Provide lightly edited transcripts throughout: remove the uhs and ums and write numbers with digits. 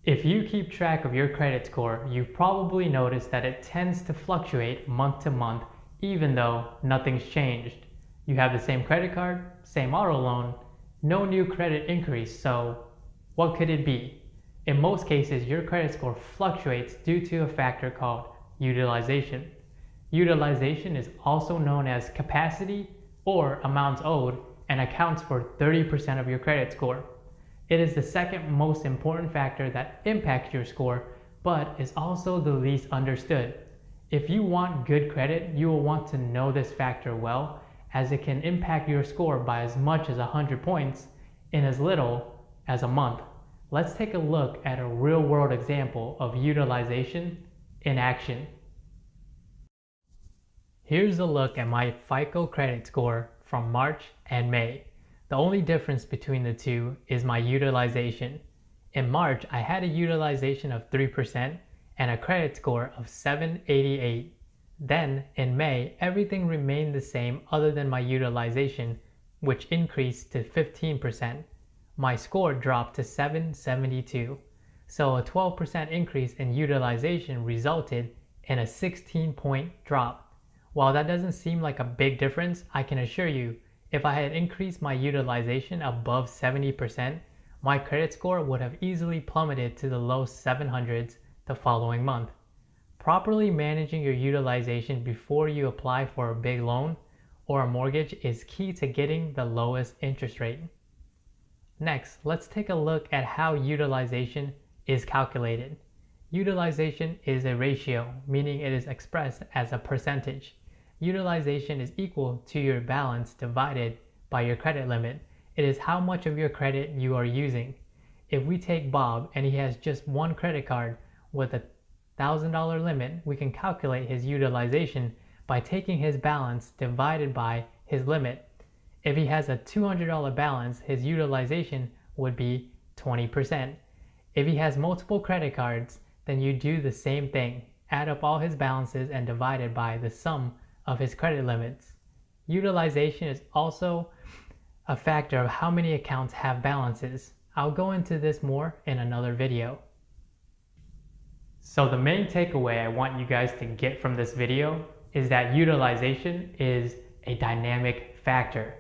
If you keep track of your credit score, you've probably noticed that it tends to fluctuate month to month even though nothing's changed. You have the same credit card, same auto loan, no new credit increase, so what could it be? In most cases, your credit score fluctuates due to a factor called utilization. Utilization is also known as capacity or amounts owed and accounts for 30% of your credit score. It is the second most important factor that impacts your score, but is also the least understood. If you want good credit, you will want to know this factor well, as it can impact your score by as much as 100 points in as little as a month. Let's take a look at a real-world example of utilization in action. Here's a look at my FICO credit score from March and May. The only difference between the two is my utilization. In March, I had a utilization of 3% and a credit score of 788. Then, in May, everything remained the same other than my utilization, which increased to 15%. My score dropped to 772. So a 12% increase in utilization resulted in a 16-point drop. While that doesn't seem like a big difference, I can assure you, if I had increased my utilization above 70%, my credit score would have easily plummeted to the low 700s the following month. Properly managing your utilization before you apply for a big loan or a mortgage is key to getting the lowest interest rate. Next, let's take a look at how utilization is calculated. Utilization is a ratio, meaning it is expressed as a percentage. Utilization is equal to your balance divided by your credit limit. It is how much of your credit you are using. If we take Bob and he has just one credit card with a $1,000 limit, we can calculate his utilization by taking his balance divided by his limit. If he has a $200 balance, his utilization would be 20%. If he has multiple credit cards, then you do the same thing. Add up all his balances and divide it by the sum of his credit limits. Utilization is also a factor of how many accounts have balances. I'll go into this more in another video. So the main takeaway I want you guys to get from this video is that utilization is a dynamic factor.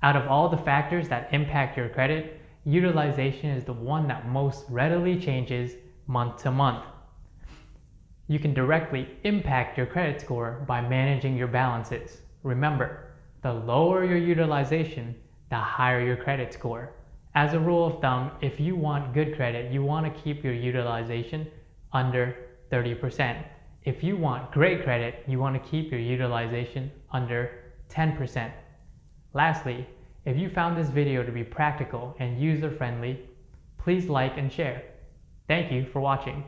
Out of all the factors that impact your credit, utilization is the one that most readily changes month to month. You can directly impact your credit score by managing your balances. Remember, the lower your utilization, the higher your credit score. As a rule of thumb, if you want good credit, you want to keep your utilization under 30%. If you want great credit, you want to keep your utilization under 10%. Lastly, if you found this video to be practical and user-friendly, please like and share. Thank you for watching.